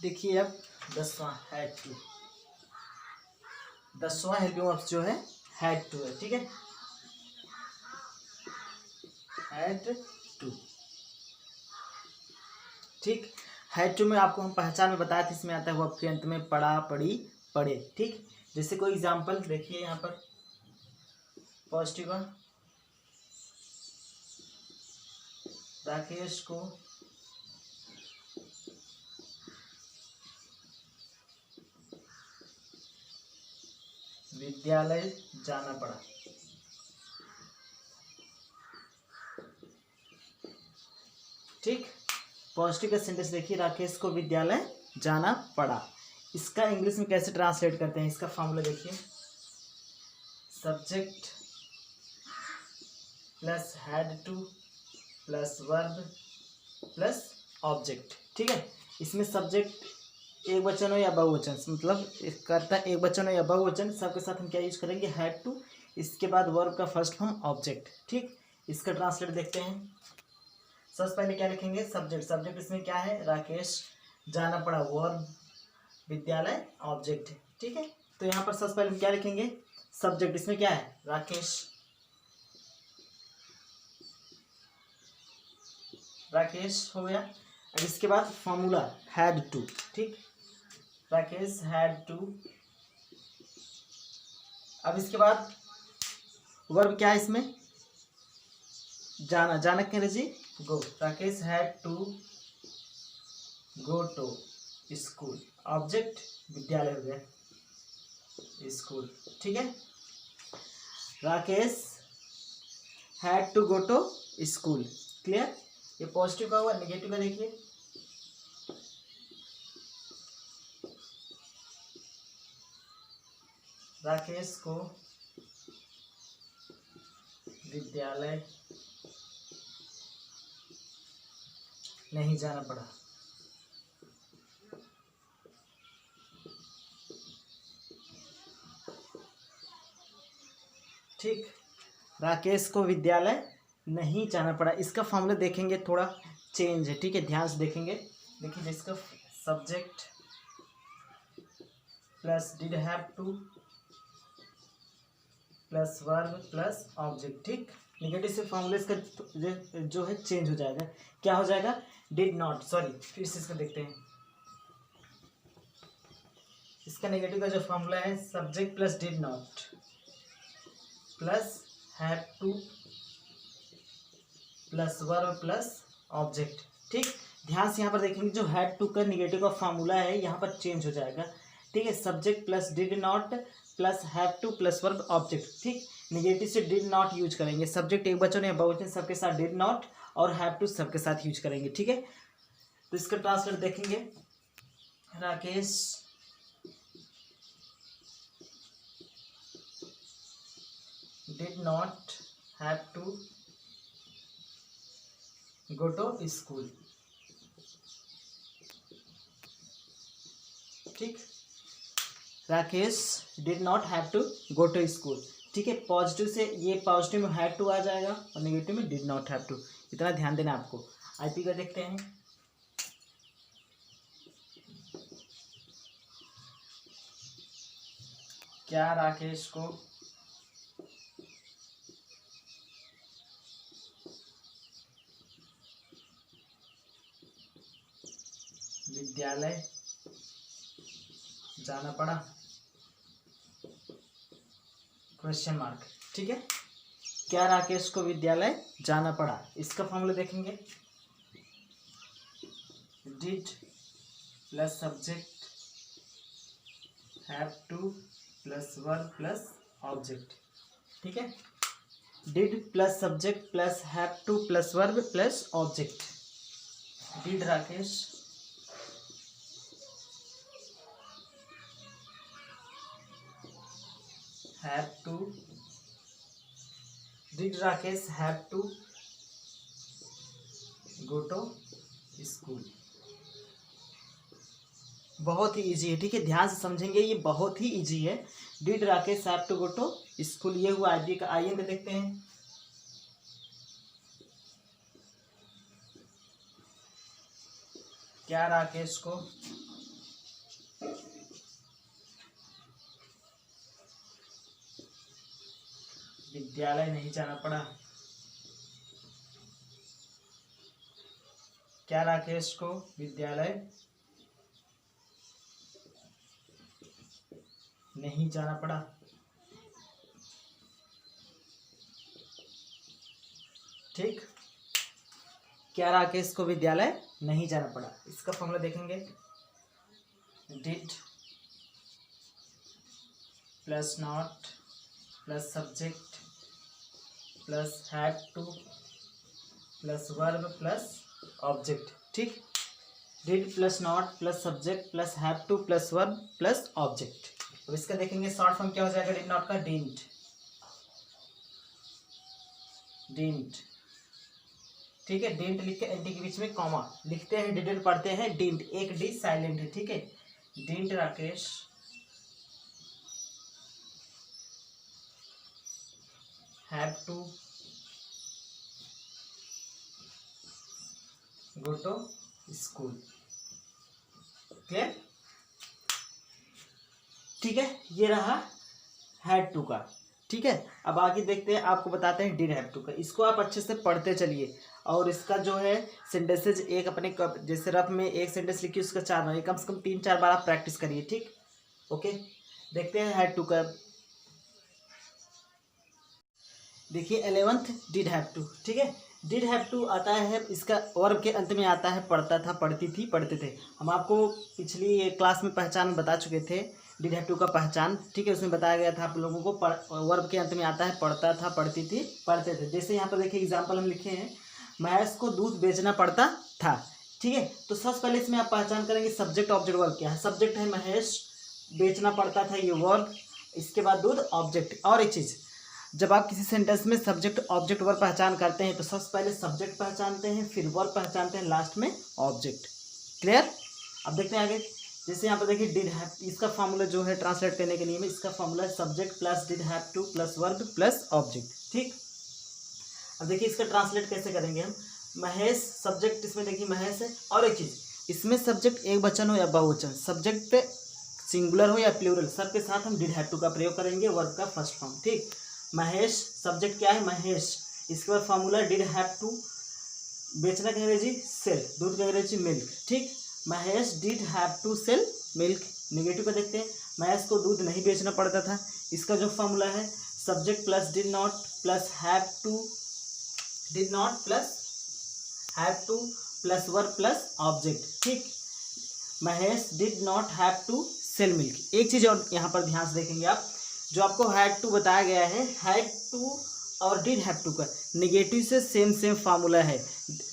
देखिए अब 10वां had to, 10वां helping verb जो है हैड टू है। ठीक है, हैड टू। ठीक, हैड टू में आपको हम पहचान में बताया था, इसमें आता है वर्ब के अंत में पढ़ा, पढ़ी, पढ़े। ठीक, जैसे कोई एग्जांपल देखिए यहाँ पर पॉजिटिव का, राकेश को विद्यालय जाना पड़ा। ठीक, पॉजिटिव का सेंटेंस देखिए, राकेश को विद्यालय जाना पड़ा। इसका इंग्लिश में कैसे ट्रांसलेट करते हैं, इसका फॉर्मूला देखिए, subject plus had to plus verb plus object. ठीक है, इसमें सब्जेक्ट एक वचन हो या बहुवचन, मतलब करता एक वचन हो या बहुवचन, सबके साथ हम क्या यूज करेंगे, हैड टू, इसके बाद वर्ब का फर्स्ट फॉर्म ऑब्जेक्ट। ठीक, इसका ट्रांसलेट देखते हैं। सबसे पहले क्या लिखेंगे, सब्जेक्ट, सब्जेक्ट इसमें क्या है, राकेश जाना पड़ा, वर्ब, विद्यालय ऑब्जेक्ट। ठीक है, तो यहाँ पर सबसे पहले हम क्या लिखेंगे, सब्जेक्ट, इसमें क्या है, राकेश, राकेश हो गया। अब इसके बाद फॉर्मूला हैड टू। ठीक, राकेश हैड टू। अब इसके बाद वर्ब क्या है इसमें, जाना, जाना क्या जी, go, Rakesh had to go to school, object विद्यालय हो गया, स्कूल। ठीक है, Rakesh had to go to school, clear. ये पॉजिटिव का हुआ, नेगेटिव का देखिए, राकेश को विद्यालय नहीं जाना पड़ा। ठीक, राकेश को विद्यालय नहीं जाना पड़ा। इसका फॉर्मूला देखेंगे थोड़ा चेंज है। ठीक है, ध्यान से देखेंगे। देखिए, इसका subject plus did have to plus verb plus object. ठीक, निगेटिव से फॉर्मूला इसका जो है चेंज हो जाएगा। क्या हो जाएगा, डिड नॉट, सॉरी फिर से इसका देखते हैं। इसका नेगेटिव का जो फॉर्मूला है, subject plus did not plus have to plus verb plus object. ठीक, ध्यान से यहाँ पर देखेंगे, जो हैड टू का निगेटिव का फॉर्मूला है यहाँ पर चेंज हो जाएगा। ठीक है, subject plus did not plus have to plus verb object. ठीक, निगेटिव से डिड नॉट यूज करेंगे, सब्जेक्ट एक वचन या बहुवचन सबके साथ डिड नॉट, और हैव टू सबके साथ यूज करेंगे। ठीक है, तो इसका ट्रांसलेट देखेंगे, Rakesh did not have to go to school. ठीक, Rakesh did not have to go to school. ठीक है, पॉजिटिव से ये पॉजिटिव में हैड टू आ जाएगा और नेगेटिव में डिड नॉट हैव टू, इतना ध्यान देना आपको। आईपी का देखते हैं, क्या राकेश को विद्यालय जाना पड़ा, क्वेश्चन मार्क। ठीक है, क्या राकेश को विद्यालय जाना पड़ा, इसका फॉर्मूला देखेंगे, did plus subject have to plus verb plus object. ठीक है, did plus subject plus have to plus verb plus object. Did Rakesh have to, did Rakesh have to go to school। बहुत ही इजी है। ठीक है, ध्यान से समझेंगे, ये बहुत ही इजी है। Did Rakesh have to go to school, ये हुआ आईडी का। आइए देखते हैं, क्या राकेश को विद्यालय नहीं जाना पड़ा। क्या राकेश को विद्यालय नहीं जाना पड़ा। ठीक, क्या राकेश को विद्यालय नहीं जाना पड़ा। इसका फॉर्मूला देखेंगे, did plus not plus subject plus had to plus verb plus object. ठीक, did plus not plus subject plus have to plus verb plus object. अब इसका देखेंगे शॉर्ट फॉर्म क्या हो जाएगा डिड नॉट का, डिडंट। डिडंट, ठीक है, डिडंट लिख के एंटी के बीच में कॉमा लिखते हैं, डिडंट पढ़ते हैं डिडंट, एक डी साइलेंट है। ठीक है, didn't Rakesh have to go to school. Clear, ठीक है, ये रहा हैड टू का। ठीक है, अब आगे देखते हैं, आपको बताते हैं डिड हैव टू का। इसको आप अच्छे से पढ़ते चलिए और इसका जो है सेंटेंसेज एक अपने जैसे रफ में एक सेंटेंस लिखिए उसका 4 बार, कम से कम 3-4 बार आप प्रैक्टिस करिए। ठीक, ओके, देखते हैं हैड टू का। देखिए 11th डिड हैव टू। ठीक है, डिड हैव टू आता है, इसका वर्ब के अंत में आता है पढ़ता था, पढ़ती थी, पढ़ते थे। हम आपको पिछली क्लास में पहचान बता चुके थे डिड हैव टू का पहचान। ठीक है, उसमें बताया गया था आप लोगों को वर्ब के अंत में आता है पढ़ता था, पढ़ती थी, पढ़ते थे। जैसे यहाँ पर देखिए एग्जाम्पल हम लिखे हैं, महेश को दूध बेचना पड़ता था। ठीक है, तो सबसे पहले इसमें आप पहचान करेंगे सब्जेक्ट ऑब्जेक्ट वर्ब क्या है। सब्जेक्ट है महेश, बेचना पड़ता था ये वर्ब, इसके बाद दूध ऑब्जेक्ट। और एक चीज़, जब आप किसी सेंटेंस में सब्जेक्ट ऑब्जेक्ट वर्ब पहचान करते हैं तो सबसे पहले सब्जेक्ट पहचानते हैं, फिर वर्ब पहचानते हैं, लास्ट में ऑब्जेक्ट। क्लियर, अब देखते हैं आगे। जैसे यहाँ पर देखिए डिड हैव, इसका फॉर्मूला जो है ट्रांसलेट करने के लिए में, इसका फॉर्मूला है subject plus did have to plus verb plus object. ठीक, अब देखिए इसका ट्रांसलेट कैसे करेंगे हम। महेश सब्जेक्ट, इसमें देखिए महेश है। और एक चीज़, इसमें सब्जेक्ट एक वचन हो या बहुवचन, सब्जेक्ट सिंगुलर हो या प्लूरल, सबके साथ हम डिड हैव टू का प्रयोग करेंगे, वर्ब का फर्स्ट फॉर्म। ठीक, महेश सब्जेक्ट क्या है महेश, इसके बाद फॉर्मूला डिड हैव टू, बेचना का अंग्रेजी सेल, दूध का अंग्रेजी मिल्क। ठीक, Mahesh did have to sell milk. Negative का देखते हैं, महेश को दूध नहीं बेचना पड़ता था। इसका जो फॉर्मूला है subject plus did not plus have to, did not plus have to plus verb plus object. ठीक, Mahesh did not have to sell milk. एक चीज़ और यहाँ पर ध्यान से देखेंगे आप, जो आपको हैड टू बताया गया है, हैड टू और डिड हैव टू का नेगेटिव से सेम फार्मूला है।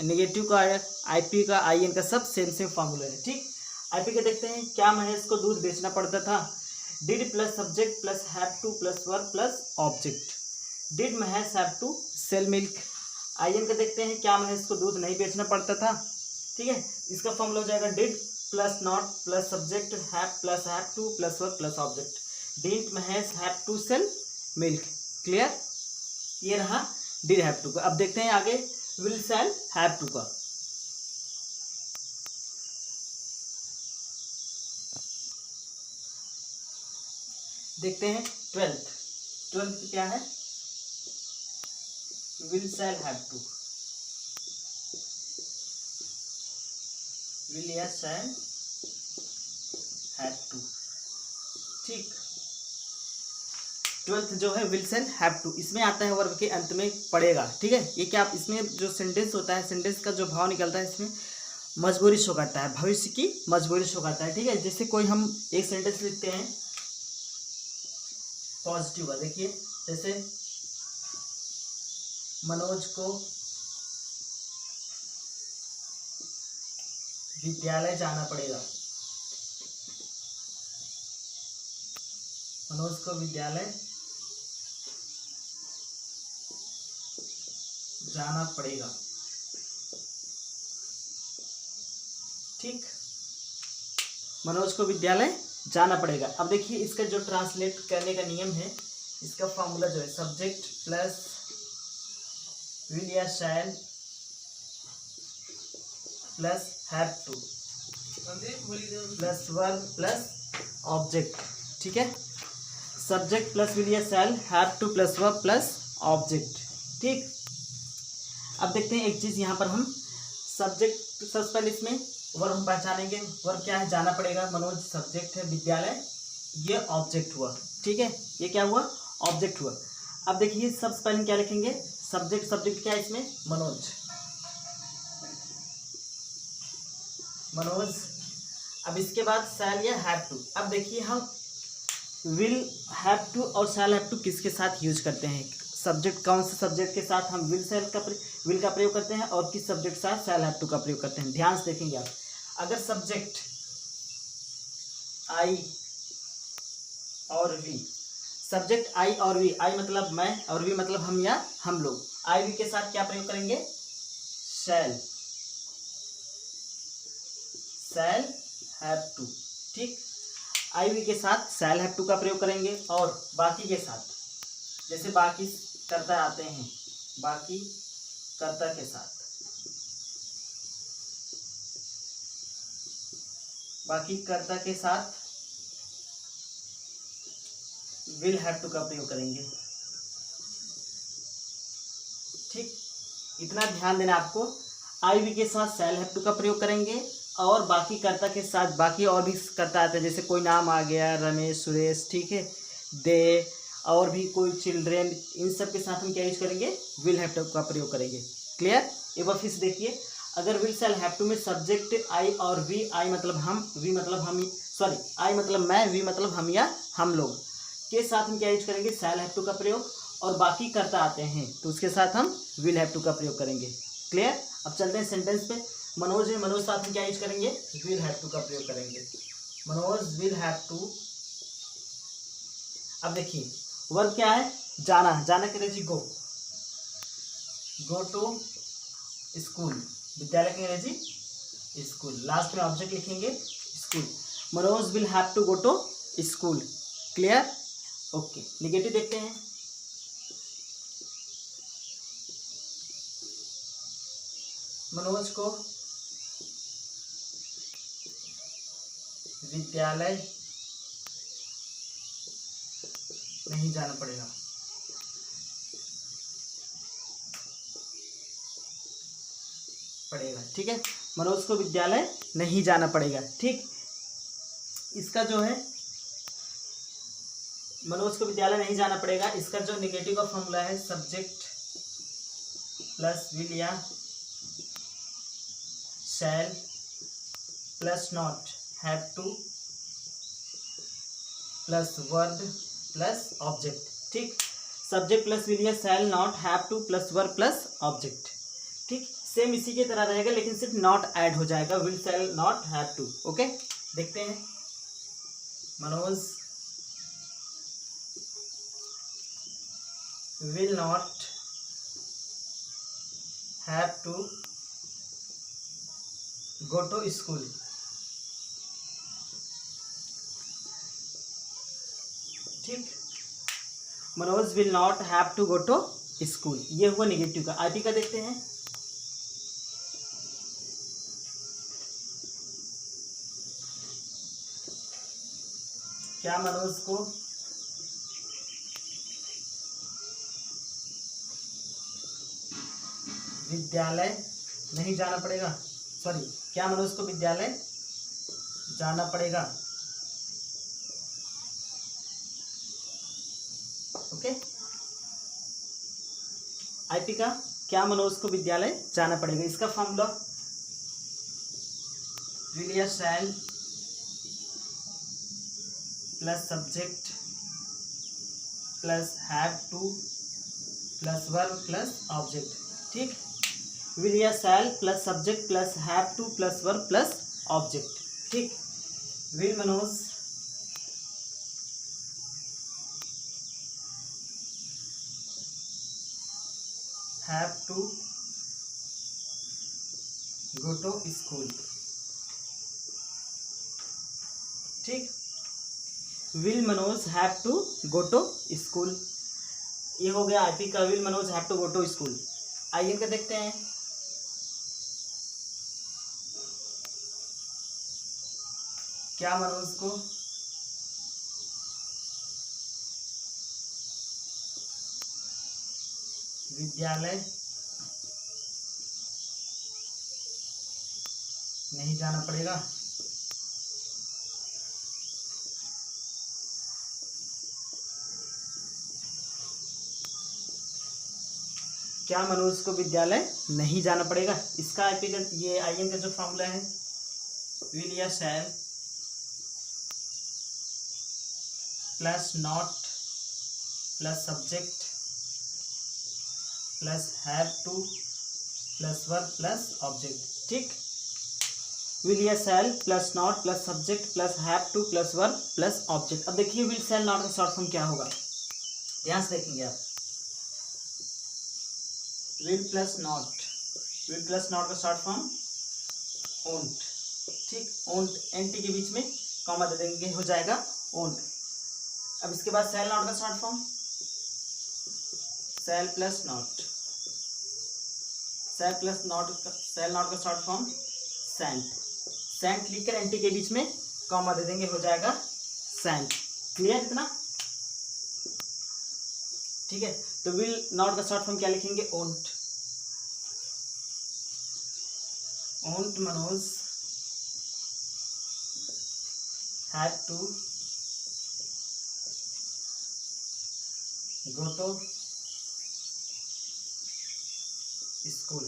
नेगेटिव का, आईपी का, आईएन का सब सेम फार्मूला है। ठीक, आईपी का देखते हैं, क्या महेश को दूध बेचना पड़ता था, did plus subject plus have to plus verb plus object, did Mahesh have to sell milk. IN का देखते हैं, क्या महेश को दूध नहीं बेचना पड़ता था। ठीक है, इसका फॉर्मूला हो जाएगा did plus not plus subject have to plus verb plus object, did Mahesh have to sell milk. Clear, ये रहा डिड हैव टू का। अब देखते हैं आगे विल शैल हैव टू का। देखते हैं 12th क्या है, will shall have to, will या शैल हैव टू। ठीक, 12th जो है विल शैल हैव टू, इसमें आता है वर्ब के अंत में पड़ेगा। ठीक है, ये क्या, इसमें जो सेंटेंस होता है, सेंटेंस का जो भाव निकलता है, इसमें मजबूरी शो करता है, भविष्य की मजबूरी शो करता है। ठीक है, जैसे कोई हम एक सेंटेंस लिखते हैं पॉजिटिव का, देखिए जैसे मनोज को विद्यालय जाना पड़ेगा, मनोज को विद्यालय जाना पड़ेगा। ठीक, मनोज को विद्यालय जाना पड़ेगा। अब देखिए इसका जो ट्रांसलेट करने का नियम है, इसका फॉर्मूला जो है सब्जेक्ट प्लस विल या shall plus have to plus verb plus object, ठीक है। सब्जेक्ट प्लस विल या shall, have to plus verb plus object, ठीक। अब देखते हैं एक चीज़ यहाँ पर हम सब्जेक्ट, सबसे पहले इसमें वर्ब हम पहचानेंगे। वर्ब क्या है, जाना पड़ेगा। मनोज सब्जेक्ट है, विद्यालय ये ऑब्जेक्ट हुआ, ठीक है। ये क्या हुआ, ऑब्जेक्ट हुआ। अब देखिए सबसे पहले क्या लिखेंगे, सब्जेक्ट, सब्जेक्ट क्या है इसमें, मनोज, मनोज। अब इसके बाद शैल या हैव टू। अब देखिए हम विल, हैव टू और शैल हैव टू किसके साथ यूज करते हैं, सब्जेक्ट, कौन से सब्जेक्ट के साथ हम विल का प्रयोग करते हैं और किस सब्जेक्ट के साथ शैल हैव टू का प्रयोग करते हैं। ध्यान से देखेंगे आप। अगर सब्जेक्ट आई और वी, सब्जेक्ट आई और वी, आई मतलब मैं और वी मतलब हम या हम लोग, आई वी के साथ क्या प्रयोग करेंगे, शैल, शैल हैव टू, ठीक। आई वी के साथ शैल हैव टू का प्रयोग करेंगे और बाकी के साथ, जैसे बाकी कर्ता आते हैं, बाकी कर्ता के साथ, बाकी कर्ता के साथ विल हैव टू का प्रयोग करेंगे, ठीक। इतना ध्यान देना आपको। आई वी के साथ शैल हैव टू का प्रयोग करेंगे और बाकी कर्ता के साथ, बाकी और भी कर्ता आते हैं, जैसे कोई नाम आ गया रमेश, सुरेश, ठीक है, दे, और भी कोई चिल्ड्रेन, इन सब के साथ हम क्या यूज करेंगे, विल हैव टू का प्रयोग करेंगे। क्लियर। एक बार फिर से देखिए, अगर विल शैल हैव टू में सब्जेक्ट आई और वी, आई मतलब हम, वी मतलब हम, सॉरी आई मतलब मैं, वी मतलब हम या हम लोग के साथ हम क्या यूज करेंगे, शैल हैव टू का प्रयोग, और बाकी कर्ता आते हैं तो उसके साथ हम विल हैव टू का प्रयोग करेंगे। क्लियर। अब चलते हैं सेंटेंस पे। मनोज है, मनोज साथ में क्या यूज करेंगे, विल हैव टू का प्रयोग करेंगे, मनोज विल हैव टू। अब देखिए वर्ब क्या है, जाना, जाना के अंग्रेजी गो, गो टू स्कूल, विद्यालय के अंग्रेजी स्कूल। लास्ट में ऑब्जेक्ट लिखेंगे school, Manoj will have to go to school. Clear. Okay, negative देखते हैं। मनोज को विद्यालय नहीं जाना पड़ेगा, ठीक है। मनोज को विद्यालय नहीं जाना पड़ेगा, ठीक। इसका जो है मनोज को विद्यालय नहीं जाना पड़ेगा, इसका जो निगेटिव का फॉर्मूला है, सब्जेक्ट प्लस विल या shall plus not have to plus verb plus object, ठीक। सब्जेक्ट प्लस विल या शैल not have to plus verb plus object, ठीक। सेम इसी की तरह रहेगा लेकिन सिर्फ नॉट ऐड हो जाएगा, will shall not have to. Okay, देखते हैं। Manoj will not have to go to school, ठीक। Manoj will not have to go to school, ये हुआ निगेटिव का। आईपी का देखते हैं। क्या मनोज को विद्यालय नहीं जाना पड़ेगा, सॉरी, क्या मनोज को विद्यालय जाना पड़ेगा। ओके, आईपी का, क्या मनोज को विद्यालय जाना पड़ेगा, इसका फॉर्मूला विल या shall plus subject plus have to plus verb plus object, ठीक। विल या shall plus subject plus have to plus verb plus object, ठीक। Will Manoj have to go to school, ठीक। Will Manoj have to go to school, ये हो गया IP का, will Manoj have to go to school. आइए इनका देखते हैं। क्या मनोज को विद्यालय नहीं जाना पड़ेगा। क्या मनोज को विद्यालय नहीं जाना पड़ेगा? इसका ये आईएन का जो फॉर्मूला है, विल या shall plus not plus subject plus have to plus verb plus object. ठीक, विल या shall plus not plus subject plus have to plus verb plus object. अब देखिए विल शैल नॉट का short form क्या होगा, ध्यान से देखेंगे आप। विल प्लस नॉट का शॉर्ट फॉर्म ओंट। ठीक, ओंट एनटी के बीच में कॉमा दे देंगे, हो जाएगा ओंट। अब इसके बाद शैल नॉट का शॉर्ट फॉर्म शैल नॉट का शॉर्ट फॉर्म सेंट लिखकर एंटी के बीच में कॉमा दे देंगे, हो जाएगा सेंट। क्लियर इतना? ठीक है, तो विल नॉट का शॉर्ट फॉर्म क्या लिखेंगे? Won't Manoj had to go to school.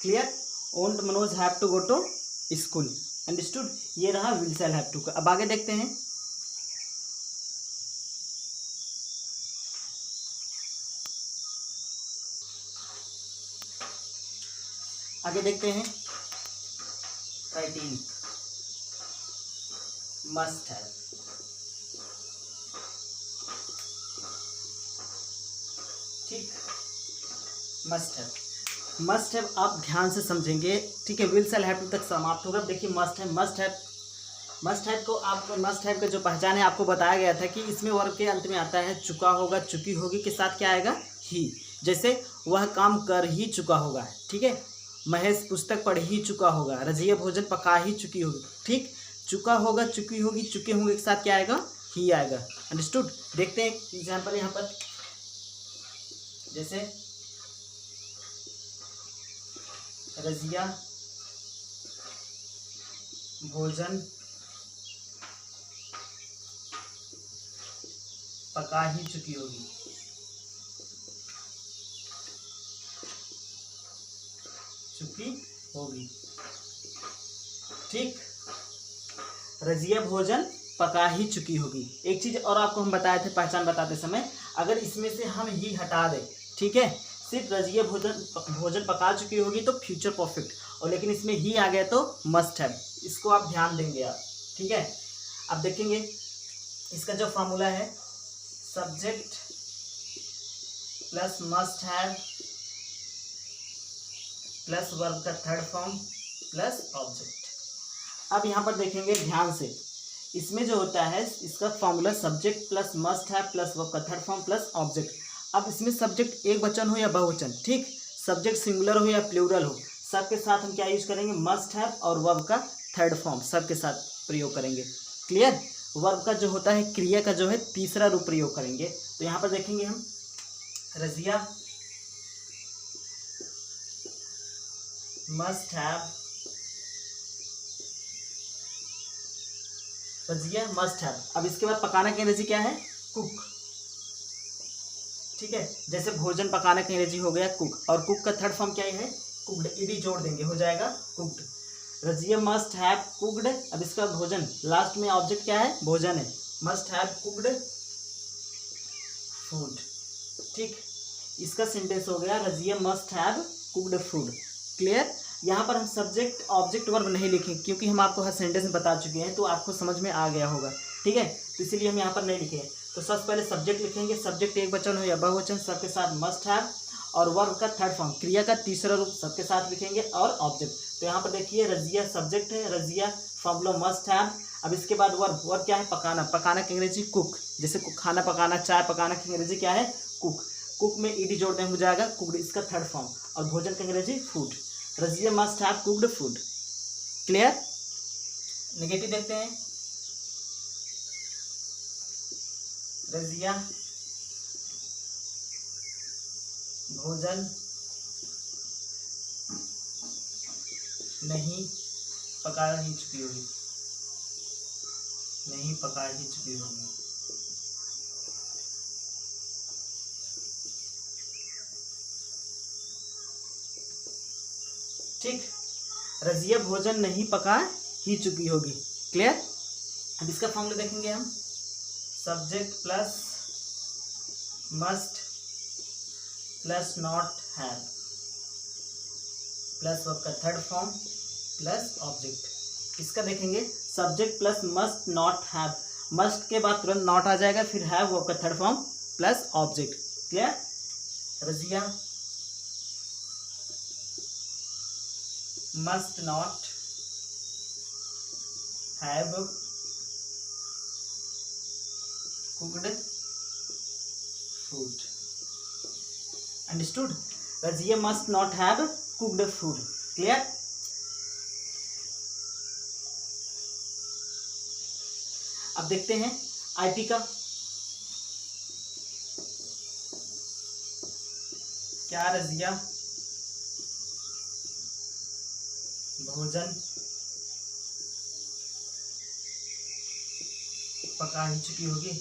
Clear? Won't Manoj have to go to school. Understood? ये रहा विल शैल हैव टू का। अब आगे देखते हैं। Criteria must have. ठीक, मस्ट हैव आप ध्यान से समझेंगे। ठीक है, विल शैल हैव टू तक समाप्त होगा। देखिए मस्ट हैव को आपको मस्ट हैव का जो पहचान है आपको बताया गया था कि इसमें वर्ब के अंत में आता है चुका होगा, चुकी होगी के साथ क्या आएगा? ही। जैसे वह काम कर ही चुका होगा। ठीक है, महेश पुस्तक पढ़ ही चुका होगा, रजिया भोजन पका ही चुकी होगी। ठीक, चुका होगा, चुकी होगी, चुके होंगे के साथ क्या आएगा? ही आएगा। अंडरस्टूड? देखते हैं एग्जाम्पल यहाँ पर। जैसे रजिया भोजन पका ही चुकी होगी। ठीक, रजिया भोजन पका ही चुकी होगी। एक चीज और आपको हम बताए थे पहचान बताते समय, अगर इसमें से हम ही हटा दें, ठीक है, सिर्फ रजिया भोजन पका चुकी होगी तो फ्यूचर परफेक्ट, और लेकिन इसमें ही आ गया तो मस्ट हैव। इसको आप ध्यान देंगे आप। ठीक है, अब देखेंगे इसका जो फॉर्मूला है, subject plus must have plus verb का थर्ड फॉर्म प्लस ऑब्जेक्ट। अब यहाँ पर देखेंगे ध्यान से, इसमें जो होता है इसका formula subject plus must have plus verb का थर्ड फॉर्म प्लस ऑब्जेक्ट। अब इसमें सब्जेक्ट एक वचन हो या बहुवचन, ठीक, सब्जेक्ट सिंगुलर हो या प्लूरल हो, सबके साथ हम क्या यूज करेंगे? मस्ट हैव और वर्ब का थर्ड फॉर्म सबके साथ प्रयोग करेंगे। क्लियर? वर्ब का जो होता है क्रिया का जो है तीसरा रूप प्रयोग करेंगे। तो यहाँ पर देखेंगे हम, Razia must have, Razia must have. अब इसके बाद पकाना की अंग्रेजी क्या है? कुक। ठीक है, जैसे भोजन पकाना की अंग्रेजी हो गया कुक, और कुक का थर्ड फॉर्म क्या है? कुक्ड। ईडी जोड़ देंगे, हो जाएगा cooked. Razia must have cooked. अब इसका भोजन, लास्ट में ऑब्जेक्ट क्या है? भोजन है, मस्ट हैव कुक्ड फूड। ठीक, इसका सेंटेंस हो गया Razia must have cooked food. Clear? यहाँ पर हम सब्जेक्ट ऑब्जेक्ट वर्ब नहीं लिखेंगे क्योंकि हम आपको हर सेंटेंस में बता चुके हैं, तो आपको समझ में आ गया होगा। ठीक है, तो इसीलिए हम यहाँ पर नहीं लिखे हैं। तो सबसे पहले सब्जेक्ट लिखेंगे, सब्जेक्ट एक वचन हो या बहुवचन सबके साथ मस्ट हैव, और वर्ब का थर्ड फॉर्म क्रिया का तीसरा रूप सबके साथ लिखेंगे, और ऑब्जेक्ट। तो यहाँ पर देखिए रजिया सब्जेक्ट है, रजिया फॉर्मूला मस्ट हैव। अब इसके बाद वर्ब क्या है? पकाना। पकाना की अंग्रेजी कुक। जैसे खाना पकाना, चाय पकाना की अंग्रेजी क्या है? कुक। कुक में ईडी जोड़ दें, हो जाएगा कुकड, इसका थर्ड फॉर्म। और भोजन की अंग्रेजी food. Razia must have cooked food. Clear? Negative देखते हैं, रजिया भोजन नहीं पका ही चुकी होगी, नहीं पका ही चुकी होगी। ठीक, रजिया भोजन नहीं पका ही चुकी होगी। क्लियर। अब इसका फॉर्मूला देखेंगे हम, subject plus must plus not have plus verb का थर्ड फॉर्म प्लस ऑब्जेक्ट। इसका देखेंगे, subject plus must not have, must के बाद तुरंत नॉट आ जाएगा, फिर हैव वर्ब का third form plus object. Clear. Razia must not have cooked food. Understood. Razia must not have cooked food. Clear. अब देखते हैं आईपी का। क्या रजिया भोजन पका ही चुकी होगी?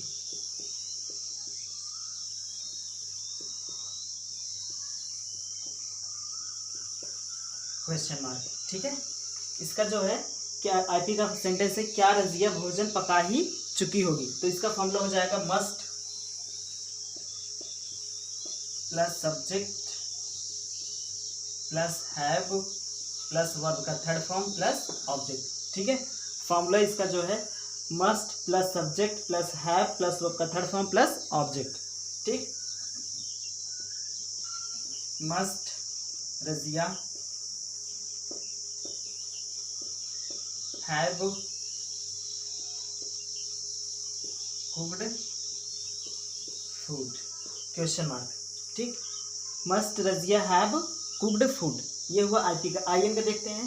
Question mark. ठीक है। इसका जो है क्या आईपी का सेंटेंस है, क्या रजिया भोजन पका ही चुकी होगी। तो इसका फॉर्मूला हो जाएगा must plus subject plus have plus verb का थर्ड फॉर्म प्लस ऑब्जेक्ट। ठीक है। फॉर्मूला इसका जो है must plus subject plus have plus verb का थर्ड फॉर्म प्लस ऑब्जेक्ट। ठीक। Must Razia have cooked food. Question mark. ठीक। Must Razia have cooked food, ये हुआ आईपी का। आईएन का देखते हैं।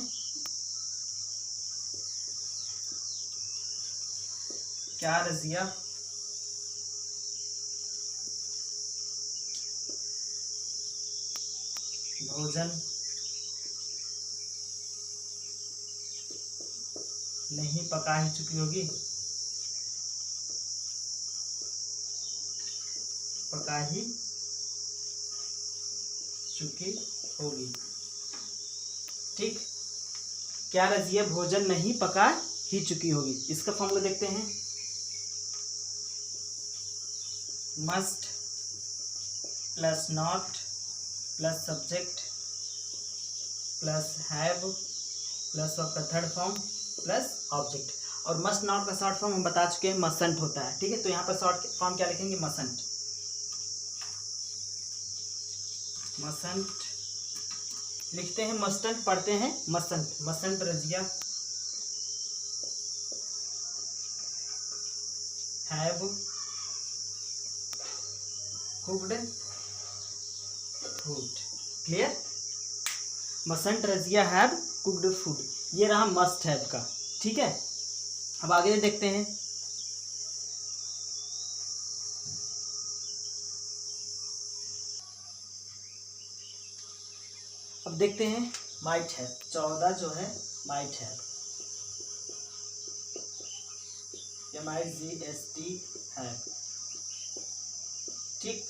क्या रजिया भोजन नहीं पका ही चुकी होगी? पका ही चुकी होगी। ठीक। क्या रजिया भोजन नहीं पका ही चुकी होगी। इसका फॉर्मूला देखते हैं। Must plus not plus subject plus have plus verb का थर्ड फॉर्म प्लस ऑब्जेक्ट। और मस्ट नॉट का शॉर्ट फॉर्म हम बता चुके हैं, मसंट होता है। ठीक है। तो यहाँ पर शॉर्ट फॉर्म क्या लिखेंगे? मसंट। मसंट लिखते हैं, मस्टंट पढ़ते हैं mustn't. Mustn't Razia have cooked food. Clear. Mustn't Razia have cooked food, ये रहा मस्ट हैव का। ठीक है। अब आगे देखते हैं। अब देखते हैं माइट हैव। 14 जो है माइट हैव, MIGST हैव। ठीक।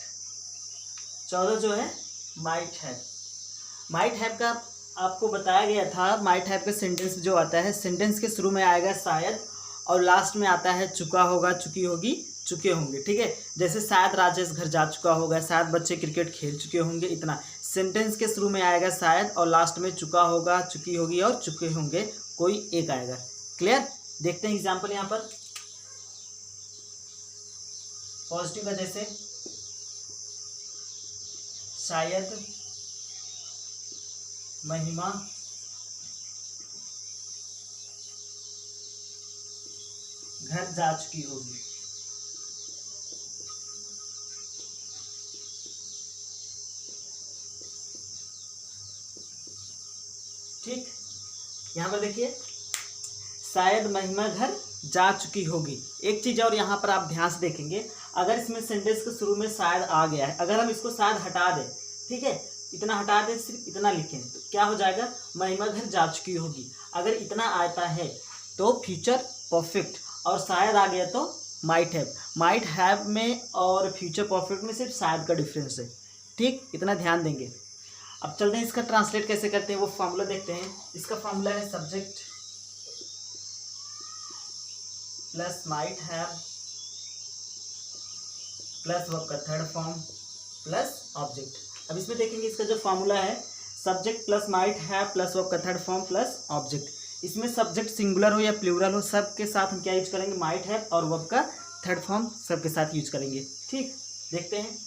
14 जो है माइट हैव। माइट हैव का आपको बताया गया था, माइट हैव का सेंटेंस जो आता है, सेंटेंस के शुरू में आएगा शायद और लास्ट में आता है चुका होगा, चुकी होगी, चुके होंगे। ठीक है। जैसे शायद राजेश घर जा चुका होगा, शायद बच्चे क्रिकेट खेल चुके होंगे, इतना। सेंटेंस के शुरू में आएगा शायद और लास्ट में चुका होगा, चुकी होगी और चुके होंगे, कोई एक आएगा। क्लियर। देखते हैं एग्जाम्पल यहाँ पर। पॉजिटिव का जैसे शायद महिमा घर जा चुकी होगी। ठीक। यहाँ पर देखिए शायद महिमा घर जा चुकी होगी। एक चीज और यहाँ पर आप ध्यान से देखेंगे, अगर इसमें सेंटेंस के शुरू में शायद आ गया है, अगर हम इसको शायद हटा दें ठीक है, इतना हटा दें, सिर्फ इतना लिखें तो क्या हो जाएगा, महिमा घर जा चुकी होगी। अगर इतना आता है तो फ्यूचर परफेक्ट, और शायद आ गया तो माइट हैव। माइट हैव में और फ्यूचर परफेक्ट में सिर्फ शायद का डिफरेंस है। ठीक, इतना ध्यान देंगे। अब चलते हैं इसका ट्रांसलेट कैसे करते हैं, वो फॉर्मूला देखते हैं। इसका फॉर्मूला है subject plus might have plus verb का थर्ड फॉर्म प्लस ऑब्जेक्ट। अब इसमें देखेंगे इसका जो फॉर्मूला है subject plus might have plus verb का थर्ड फॉर्म प्लस ऑब्जेक्ट। इसमें सब्जेक्ट सिंगुलर हो या प्लूरल हो, सब के साथ हम क्या यूज करेंगे, माइट हैव, और वर्ब का थर्ड फॉर्म सब के साथ यूज करेंगे। ठीक, देखते हैं।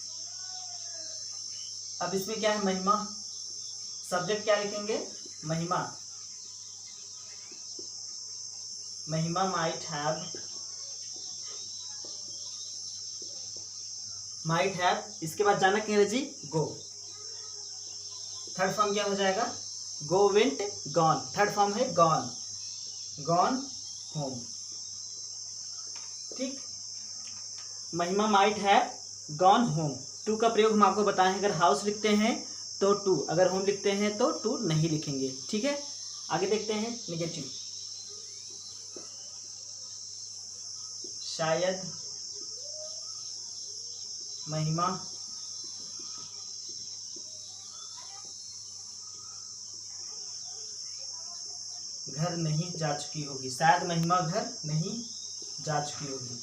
अब इसमें क्या है, महिमा, सब्जेक्ट क्या लिखेंगे, महिमा, महिमा माइट हैव, माइट हैव, इसके बाद जाना कहीं जी, गो, थर्ड फॉर्म क्या हो जाएगा, go went gone, third form है गॉन, गॉन होम। ठीक, Mahima might have gone home. To का प्रयोग हम आपको बताएं, अगर हाउस लिखते हैं तो टू, अगर होम लिखते हैं तो टू नहीं लिखेंगे। ठीक है, आगे देखते हैं निगेटिव। शायद महिमा घर नहीं जा चुकी होगी, शायद महिमा घर नहीं जा चुकी होगी।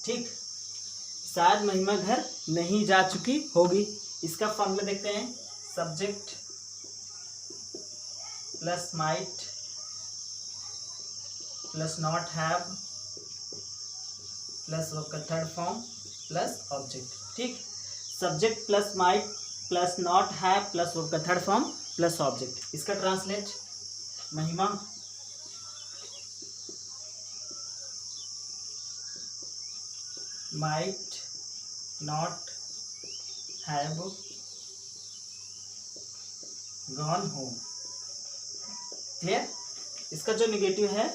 ठीक, शायद महिमा घर नहीं जा चुकी होगी। इसका फॉर्मूला देखते हैं, subject plus might plus not have plus verb का थर्ड फॉर्म प्लस ऑब्जेक्ट। ठीक, subject plus might plus not have plus verb का थर्ड फॉर्म प्लस ऑब्जेक्ट। इसका ट्रांसलेट, महिमा might not have gone home. Clear. इसका जो negative है,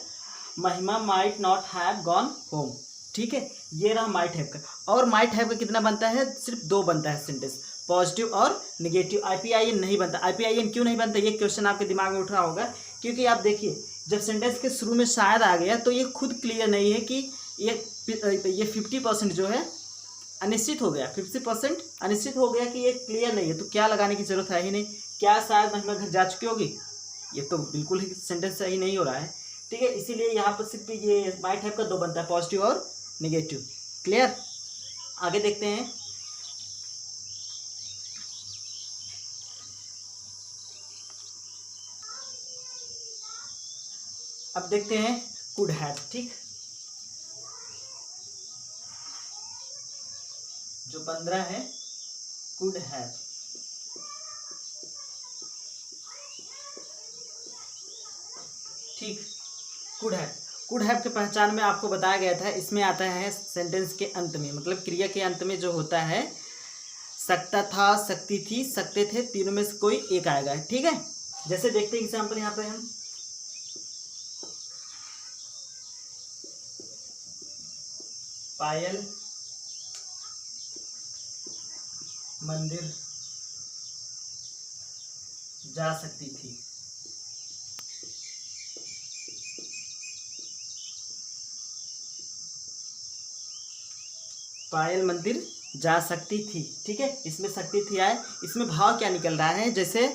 महिमा might not have gone home. ठीक है, ये रहा माइट हैव का। और माइट हैव का कितना बनता है, सिर्फ दो बनता है सेंटेंस, पॉजिटिव और निगेटिव। आईपीआईएन नहीं बनता। आईपीआईएन क्यों नहीं बनता, ये क्वेश्चन आपके दिमाग में उठ रहा होगा। क्योंकि आप देखिए, जब सेंटेंस के शुरू में शायद आ गया तो ये खुद क्लियर नहीं है कि ये 50% जो है अनिश्चित हो गया, 50% अनिश्चित हो गया कि ये क्लियर नहीं है, तो क्या लगाने की जरूरत है ही नहीं। क्या शायद महिमा घर जा चुकी होगी, ये तो बिल्कुल ही सेंटेंस सही नहीं हो रहा है। ठीक है, इसीलिए यहाँ पर सिर्फ ये माइट हैव का दो बनता है, पॉजिटिव और नेगेटिव। क्लियर, आगे देखते हैं। अब देखते हैं कुड हैव। ठीक, जो 15 है कुड हैव। ठीक, कुड हैव, कुड हैव के पहचान में आपको बताया गया था, इसमें आता है सेंटेंस के अंत में, मतलब क्रिया के अंत में जो होता है, सकता था, सकती थी, सकते थे, तीनों में से कोई एक आएगा। ठीक है, जैसे देखते हैं एग्जाम्पल यहाँ पे हम, पायल मंदिर जा सकती थी। पायल मंदिर जा सकती थी। ठीक है, इसमें सकती थी आए, इसमें भाव क्या निकल रहा है, जैसे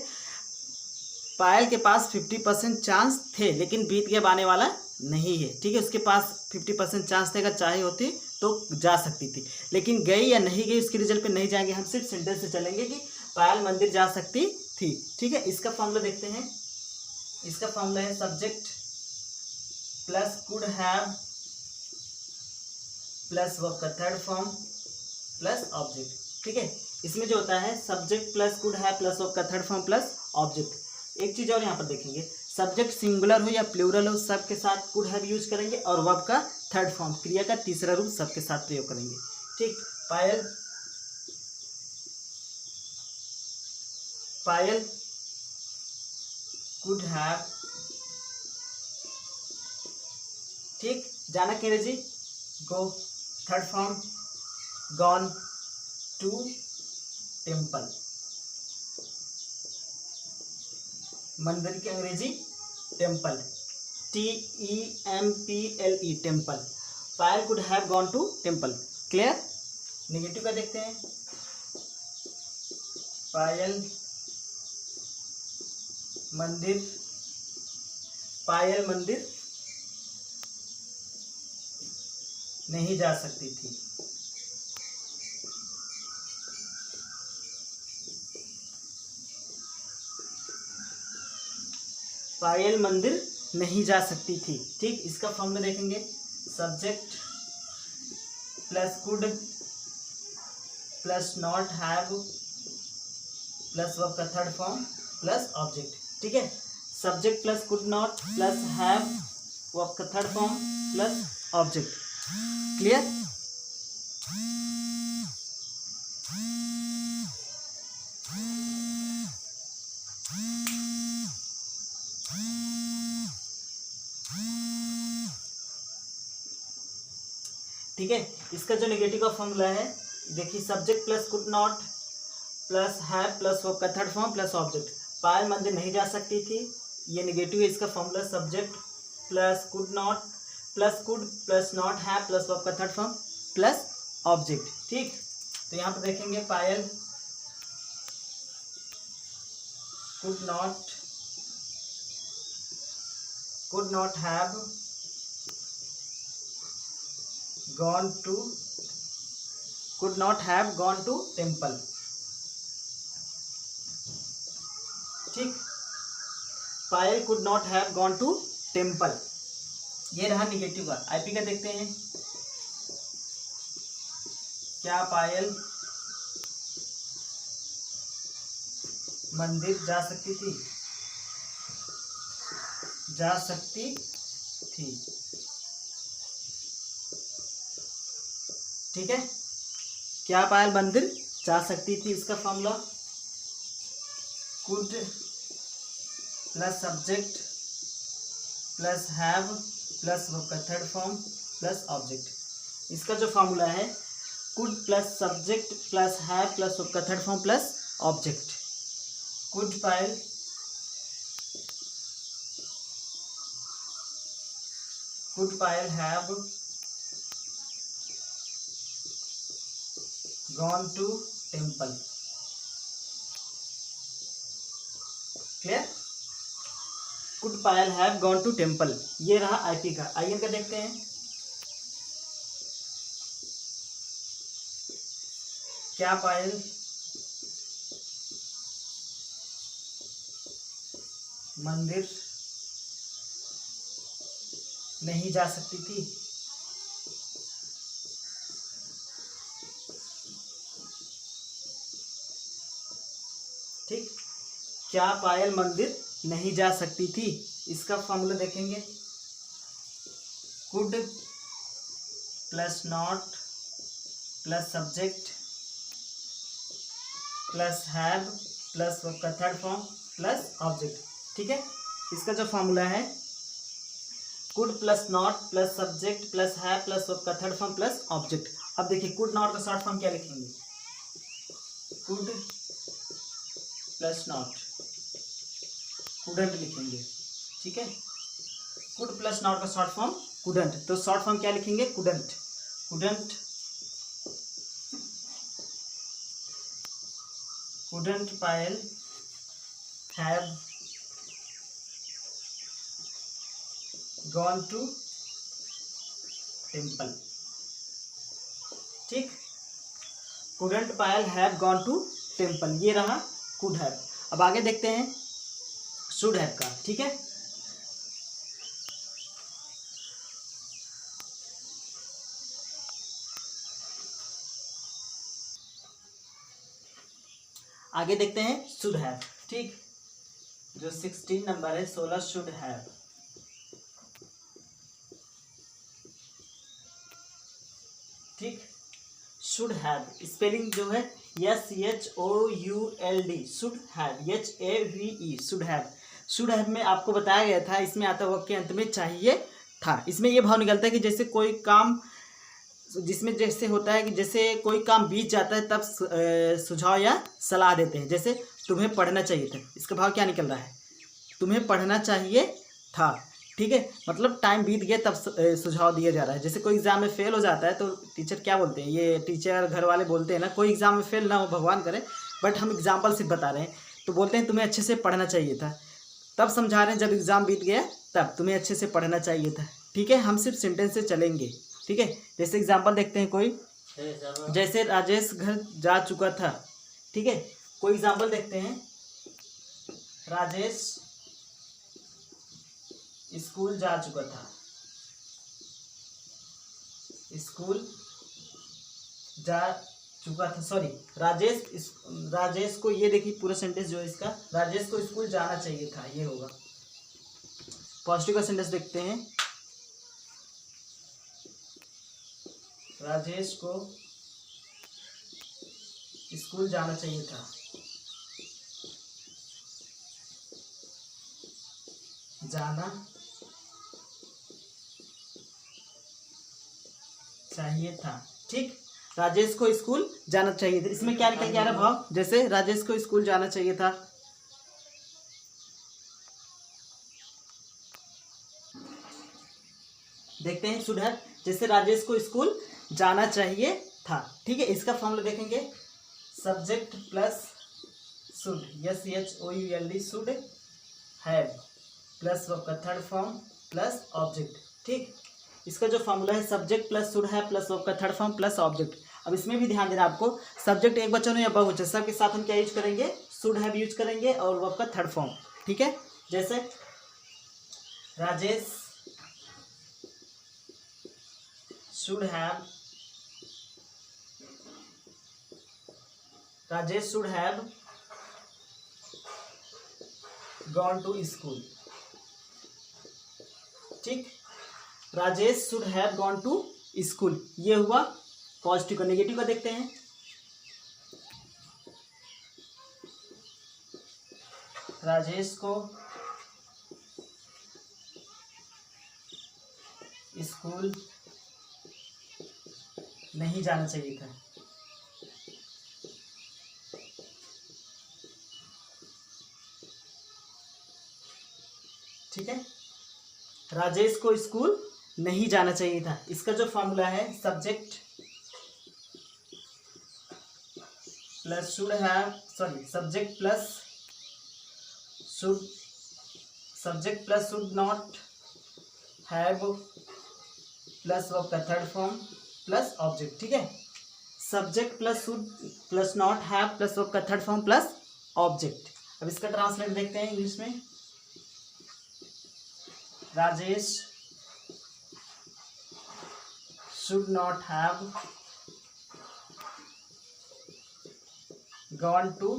पायल के पास 50% चांस थे लेकिन बीत गया आने वाला नहीं है। ठीक है, उसके पास 50% चांस थे, अगर चाहे होती तो जा सकती थी, लेकिन गई या नहीं गई उसके रिजल्ट पे नहीं जाएंगे, हम सिर्फ सेंटेंस से चलेंगे कि पायल मंदिर जा सकती थी। ठीक है, इसका फॉर्मूला देखते हैं। इसका फॉर्मूला है subject plus could have plus verb का थर्ड फॉर्म प्लस ऑब्जेक्ट। ठीक है, इसमें जो होता है subject plus could have plus verb का थर्ड फॉर्म प्लस ऑब्जेक्ट। एक चीज और यहाँ पर देखेंगे, सब्जेक्ट सिंगुलर हो या प्लूरल हो, सब के साथ कुड हैव यूज करेंगे, और वर्ब का थर्ड फॉर्म, क्रिया का तीसरा रूप सबके साथ प्रयोग करेंगे। ठीक, पायल पायल कुड हैव। ठीक, जाना कह रहे जी, go, third form gone to temple, मंदिर की अंग्रेजी temple, TEMPLE temple. Payal could have gone to temple. Clear. Negative का देखते हैं। पायल मंदिर नहीं जा सकती थी। पायल मंदिर नहीं जा सकती थी। ठीक, इसका फॉर्मूला देखेंगे। Subject plus could plus not have plus verb का थर्ड फॉर्म प्लस ऑब्जेक्ट। ठीक है, subject plus could not plus have verb का third form plus object. Clear. ठीक है, इसका जो नेगेटिव का फॉर्मूला है देखिए, subject plus could not plus have plus verb का third form plus object. Payal मंदिर नहीं जा सकती थी, ये नेगेटिव है। इसका formula subject plus could plus not have plus verb का थर्ड फॉर्म प्लस ऑब्जेक्ट। ठीक, तो यहाँ पर देखेंगे Payal could not have gone to temple. ठीक, Payal could not have gone to temple, ये रहा निगेटिव का। आईपी का देखते हैं। क्या पायल मंदिर जा सकती थी? ठीक है, क्या पायल मंदिर जा सकती थी? इसका formula could plus subject plus have plus verb का थर्ड फॉर्म प्लस ऑब्जेक्ट। इसका जो फॉर्मूला है could plus subject plus have plus verb का third form plus object. Could Payal have gone to temple. Clear. Could Payal have gone to temple, ये रहा IP का। IN का देखते हैं। क्या पायल मंदिर नहीं जा सकती थी? ठीक, क्या पायल मंदिर नहीं जा सकती थी? इसका फॉर्मूला देखेंगे। Could plus not plus subject plus have plus verb का थर्ड फॉर्म प्लस ऑब्जेक्ट। ठीक है, इसका जो फॉर्मूला है could plus not plus subject plus have plus verb का थर्ड फॉर्म प्लस ऑब्जेक्ट। अब देखिए, कुड नॉट का शॉर्ट फॉर्म क्या लिखेंगे? कुड प्लस नॉट, कुडंट लिखेंगे। ठीक है, कुड प्लस नॉट का शॉर्ट फॉर्म कुडंट, तो शॉर्ट फॉर्म क्या लिखेंगे? Couldn't. Couldn't Payal have gone to temple. ठीक, couldn't Payal have gone to temple, ये रहा कुड हैव। अब आगे देखते हैं शुड हैव का। ठीक है, आगे देखते हैं शुड हैव। ठीक, जो 16 नंबर है 16 शुड हैव। ठीक, शुड हैव स्पेलिंग जो है SHOULD, should have, HAVE, should have. Should have में आपको बताया गया था, इसमें आता वर्ब के अंत में चाहिए था। इसमें ये भाव निकलता है कि जैसे कोई काम जिसमें जैसे होता है कि जैसे कोई काम बीत जाता है तब सुझाव या सलाह देते हैं। जैसे तुम्हें पढ़ना चाहिए था, इसका भाव क्या निकल रहा है, तुम्हें पढ़ना चाहिए था। ठीक है, मतलब टाइम बीत गया तब सुझाव दिया जा रहा है। जैसे कोई एग्जाम में फेल हो जाता है तो टीचर क्या बोलते हैं, ये टीचर घर वाले बोलते हैं ना, कोई एग्जाम में फेल ना हो भगवान करे, बट हम एग्जाम्पल सिर्फ बता रहे हैं, तो बोलते हैं तुम्हें अच्छे से पढ़ना चाहिए था। तब समझा रहे हैं जब एग्ज़ाम बीत गया तब तुम्हें अच्छे से पढ़ना चाहिए था। ठीक है, हम सिर्फ सेंटेंस से चलेंगे। ठीक है, जैसे एग्जाम्पल देखते हैं कोई, जैसे राजेश घर जा चुका था। ठीक है, कोई एग्जाम्पल देखते हैं, राजेश स्कूल जा चुका था, स्कूल जा चुका था, सॉरी राजेश को, ये देखिए पूरा सेंटेंस जो है इसका, राजेश को स्कूल जाना चाहिए था, ये होगा। पॉजिटिव का सेंटेंस देखते हैं, राजेश को स्कूल जाना चाहिए था, जाना चाहिए था। ठीक, राजेश को स्कूल जाना चाहिए था, इसमें क्या निकल के आ रहा भाव, जैसे राजेश को स्कूल जाना चाहिए था। देखते हैं शुड हैव, जैसे राजेश को स्कूल जाना चाहिए था। ठीक है, इसका फॉर्मूला देखेंगे, subject plus should, SHOULD, should have plus verb का थर्ड फॉर्म प्लस ऑब्जेक्ट। ठीक, इसका जो फॉर्मूला है subject plus should have plus verb का थर्ड फॉर्म प्लस ऑब्जेक्ट। अब इसमें भी ध्यान देना आपको, सब्जेक्ट एक वचन हो या बहुवचन, सबके साथ हम क्या यूज करेंगे, शुड हैव यूज करेंगे और वर्ब का थर्ड फॉर्म। ठीक है, जैसे Rajesh should have gone to school। ठीक, Rajesh should have gone to school, ये हुआ पॉजिटिव का। नेगेटिव का देखते हैं, राजेश को स्कूल नहीं जाना चाहिए था। ठीक है, राजेश को स्कूल नहीं जाना चाहिए था, इसका जो फॉर्मूला है subject plus should have, sorry subject plus should not have plus verb का थर्ड फॉर्म प्लस ऑब्जेक्ट। ठीक है, subject plus should plus not have plus verb का थर्ड फॉर्म प्लस ऑब्जेक्ट। अब इसका ट्रांसलेट देखते हैं इंग्लिश में, Rajesh should not have gone to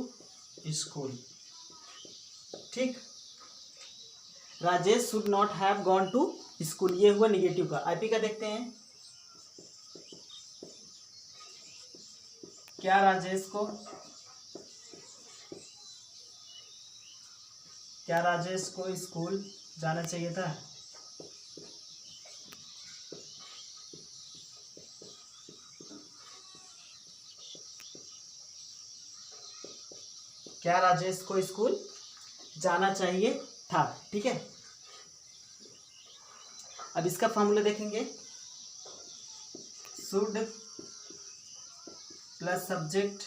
school। ठीक, Rajesh should not have gone to school, ये हुआ निगेटिव का। आईपी का देखते हैं, क्या राजेश को स्कूल जाना चाहिए था। क्या राजेश को स्कूल जाना चाहिए था। ठीक है, अब इसका फॉर्मूला देखेंगे, should plus subject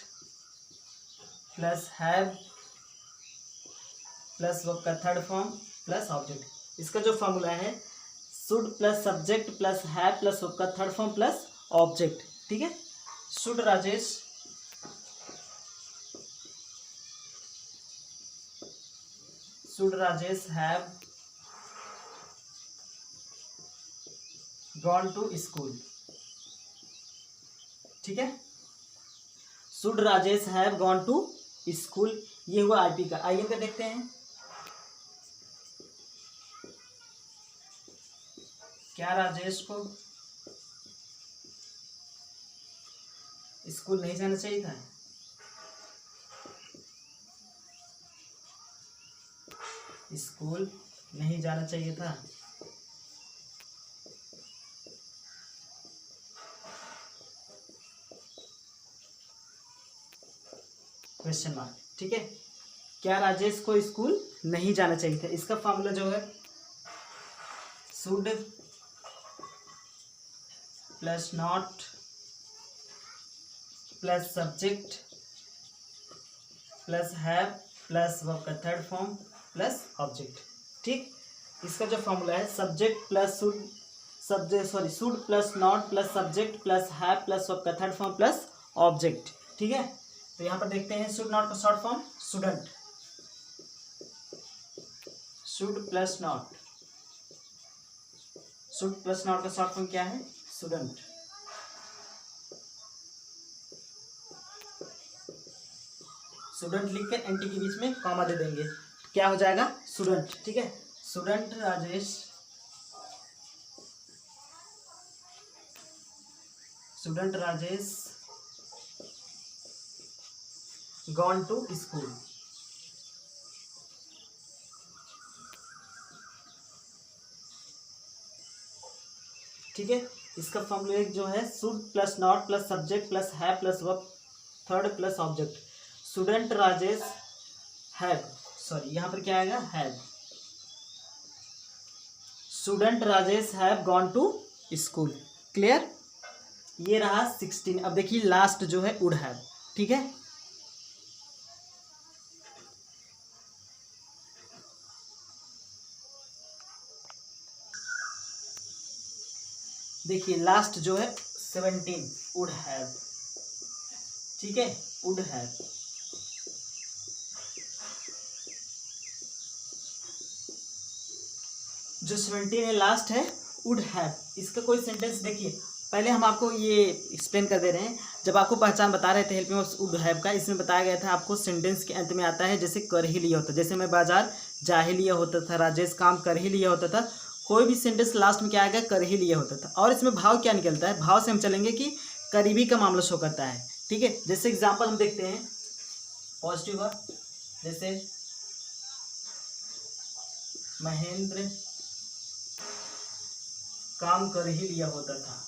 plus have plus verb का थर्ड फॉर्म प्लस ऑब्जेक्ट। इसका जो फॉर्मूला है should plus subject plus have plus verb का थर्ड फॉर्म प्लस ऑब्जेक्ट। ठीक है, should Rajesh have gone to school. ठीक है, should Rajesh have gone to school, ये हुआ आईपी का। आईएन का देखते हैं, क्या राजेश को स्कूल नहीं जाना चाहिए था। स्कूल नहीं जाना चाहिए था। Question mark. ठीक है, क्या राजेश को स्कूल नहीं जाना चाहिए था, इसका फॉर्मूला जो है should plus not plus subject plus have plus verb का थर्ड फॉर्म प्लस ऑब्जेक्ट। ठीक, इसका जो फॉर्मूला है subject plus should plus not plus subject plus have plus verb का थर्ड फॉर्म प्लस ऑब्जेक्ट। ठीक है, तो यहाँ पर देखते हैं शुड नॉट का short form shouldn't, should plus not, should plus not का शॉर्ट फॉर्म क्या है, शुडंट। शुडंट लिख कर एंटी के बीच में कॉमा दे देंगे, क्या हो जाएगा शुडंट। ठीक है, shouldn't Rajesh, shouldn't Rajesh gone to school. ठीक है, इसका फॉर्मूला जो है should plus not plus subject plus have plus verb third plus object. Shouldn't Rajesh have, sorry यहाँ पर क्या आएगा have, shouldn't Rajesh have gone to school. Clear, ये रहा 16। अब देखिए लास्ट जो है वुड हैव। ठीक है, देखिए लास्ट जो है 17 वुड हैव। ठीक है, वुड हैव, जो 17 है लास्ट है वुड हैव। इसका कोई सेंटेंस देखिए, पहले हम आपको ये एक्सप्लेन कर दे रहे हैं, जब आपको पहचान बता रहे थे हेल्प में वुड हैव का, इसमें बताया गया था आपको सेंटेंस के अंत में आता है जैसे कर ही लिया होता, जैसे मैं बाजार जा ही लिया होता था, राजेश काम कर ही लिया होता था, कोई भी सेंटेंस लास्ट में क्या आएगा कर ही लिया होता था। और इसमें भाव क्या निकलता है, भाव से हम चलेंगे कि करीबी का मामला शो करता है। ठीक है, जैसे एग्जाम्पल हम देखते हैं पॉजिटिव वर्ब, जैसे महेंद्र काम कर ही लिया होता था,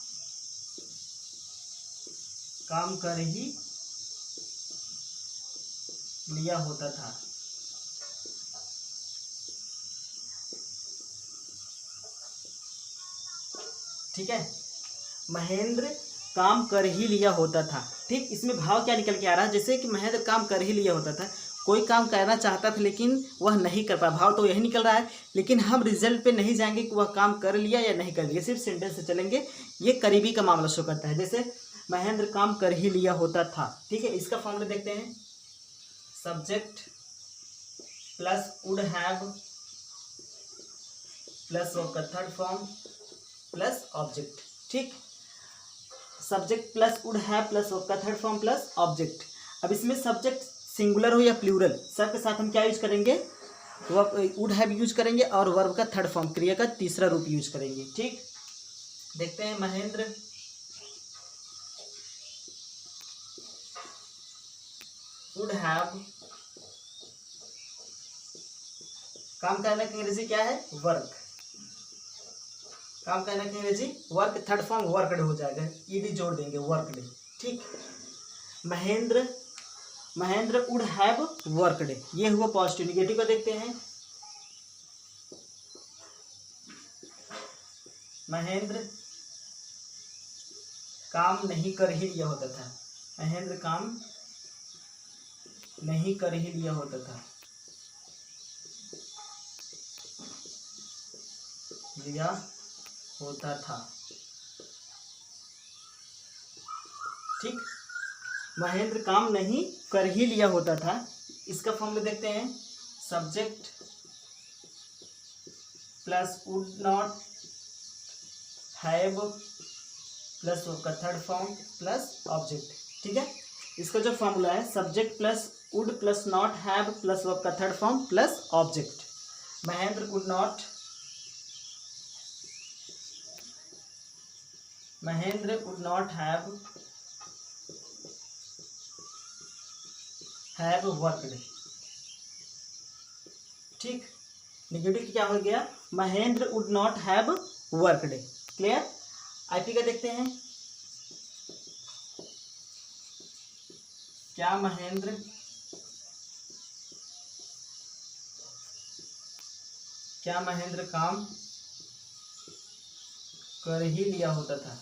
काम कर ही लिया होता था। ठीक है, महेंद्र काम कर ही लिया होता था। ठीक, इसमें भाव क्या निकल के आ रहा है, जैसे कि महेंद्र काम कर ही लिया होता था, कोई काम करना चाहता था लेकिन वह नहीं कर पाया, भाव तो यही निकल रहा है, लेकिन हम रिजल्ट पे नहीं जाएंगे कि वह काम कर लिया या नहीं कर लिया, सिर्फ सेंटेंस से चलेंगे। ये करीबी का मामला शो करता है, जैसे महेंद्र काम कर ही लिया होता था। ठीक है, इसका फॉर्मूला देखते हैं subject plus would have plus verb का थर्ड फॉर्म प्लस ऑब्जेक्ट। ठीक, subject plus would have plus verb का थर्ड फॉर्म प्लस ऑब्जेक्ट। अब इसमें सब्जेक्ट सिंगुलर हो या प्लूरल, सब के साथ हम क्या यूज करेंगे, वुड हैव यूज करेंगे और वर्ब का थर्ड फॉर्म क्रिया का तीसरा रूप यूज करेंगे। ठीक, देखते हैं महेंद्र वुड हैव, काम करने की अंग्रेजी क्या है वर्क, काम करने की अंग्रेजी वर्क, थर्ड फॉर्म वर्कड हो जाएगा, ईडी जोड़ देंगे वर्कड। ठीक, महेंद्र वुड हैव वर्कड, ये हुआ पॉजिटिव। निगेटिव का देखते हैं, महेंद्र काम नहीं कर ही लिया होता था, महेंद्र काम नहीं कर ही लिया होता था, लिया होता था। ठीक, महेंद्र काम नहीं कर ही लिया होता था, इसका फॉर्मूला देखते हैं subject plus would not have plus verb का थर्ड फॉर्म प्लस ऑब्जेक्ट। ठीक है, इसका जो फॉर्मूला है subject plus would plus not have plus verb का third form plus object. Mahendra would not, Mahendra would not have worked. ठीक, निगेटिव क्या हो गया, Mahendra would not have worked. Clear, IP का देखते हैं, क्या महेंद्र क्या महेंद्र काम कर ही लिया होता था।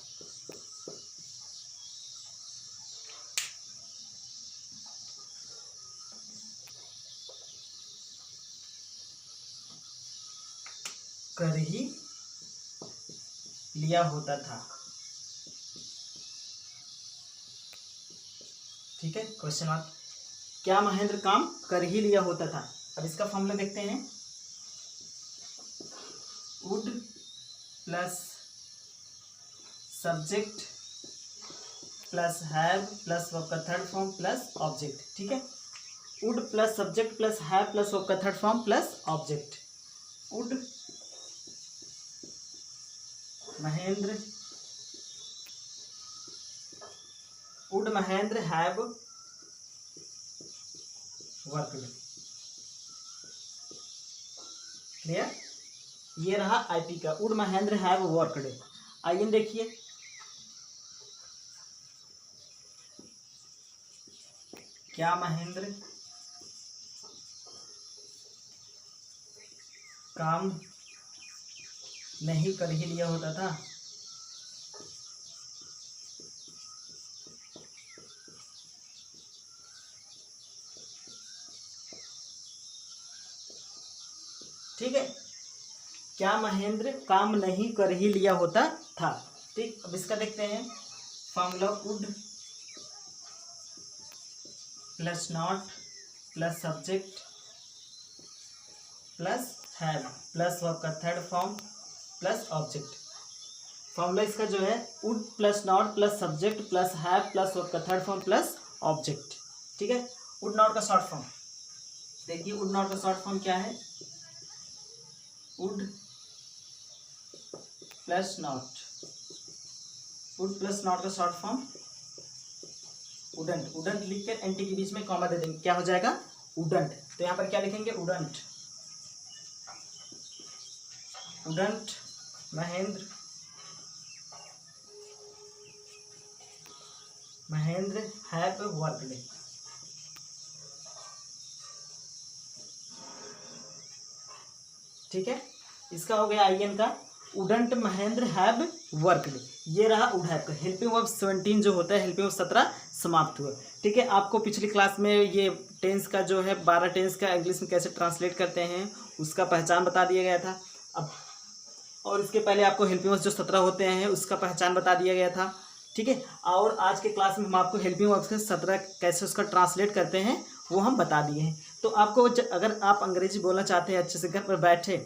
कर ही लिया होता था। ठीक है, क्वेश्चन मार्क। क्या महेंद्र काम कर ही लिया होता था। अब इसका फॉर्मूला देखते हैं। Would plus subject plus have plus verb का थर्ड फॉर्म प्लस ऑब्जेक्ट। ठीक है, would plus subject plus have plus verb का third form plus object. Would Mahendra have worked. Clear, ये रहा आईपी का। Would Mahendra have worked. आइए देखिए, क्या महेंद्र काम नहीं कर ही लिया होता था। ठीक है, क्या महेंद्र काम नहीं कर ही लिया होता था। ठीक, अब इसका देखते हैं formula. Would plus not plus subject plus have plus verb का third form plus object. Formula इसका जो है would plus not plus subject plus have plus verb का थर्ड फॉर्म प्लस ऑब्जेक्ट। ठीक है, वुड नॉट का शॉर्ट फॉर्म देखिए। Would not का शॉर्ट फॉर्म क्या है। Would plus not, would plus not का शॉर्ट फॉर्म वुडंट। वुडंट लिख कर एंटी के बीच में कॉमा दे देंगे, क्या हो जाएगा वुडंट। तो यहाँ पर क्या लिखेंगे wouldn't. Wouldn't Mahendra have worked. ठीक है, इसका हो गया आईएन का। Wouldn't Mahendra have worked. ये रहा वुड हैव का। हेल्पिंग वर्ब 17 जो होता है, हेल्पिंग वर्ब 17 समाप्त हुआ। ठीक है, आपको पिछली क्लास में ये टेंस का जो है 12 टेंस का इंग्लिश में कैसे ट्रांसलेट करते हैं उसका पहचान बता दिया गया था। अब और इसके पहले आपको हेल्पिंग वर्ब जो 17 होते हैं उसका पहचान बता दिया गया था। ठीक है, और आज के क्लास में हम आपको हेल्पिंग वर्ब के 17 कैसे उसका ट्रांसलेट करते हैं वो हम बता दिए हैं। तो आपको अगर आप अंग्रेजी बोलना चाहते हैं अच्छे से घर पर बैठे,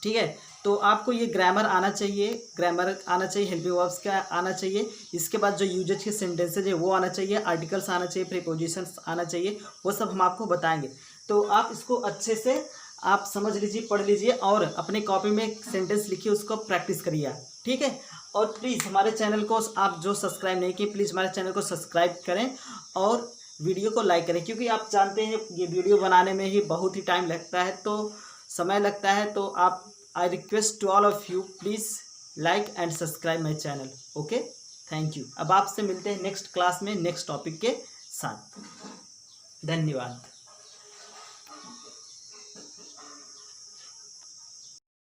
ठीक है, तो आपको ये ग्रामर आना चाहिए, हेल्पिंग वर्ब्स का आना चाहिए। इसके बाद जो यूजेज के सेंटेंसेज है वो आना चाहिए, आर्टिकल्स आना चाहिए, प्रीपोजिशंस आना चाहिए, वो सब हम आपको बताएंगे। तो आप इसको अच्छे से आप समझ लीजिए, पढ़ लीजिए और अपने कॉपी में सेंटेंस लिखिए, उसको प्रैक्टिस करिए। ठीक है, और प्लीज़ हमारे चैनल को आप जो सब्सक्राइब नहीं किए प्लीज़ हमारे चैनल को सब्सक्राइब करें और वीडियो को लाइक करें, क्योंकि आप जानते हैं ये वीडियो बनाने में ही बहुत ही टाइम लगता है, तो समय लगता है। तो आप I request to all of you please like and subscribe my channel. Okay, thank you. अब आपसे मिलते हैं नेक्स्ट क्लास में नेक्स्ट टॉपिक के साथ। धन्यवाद।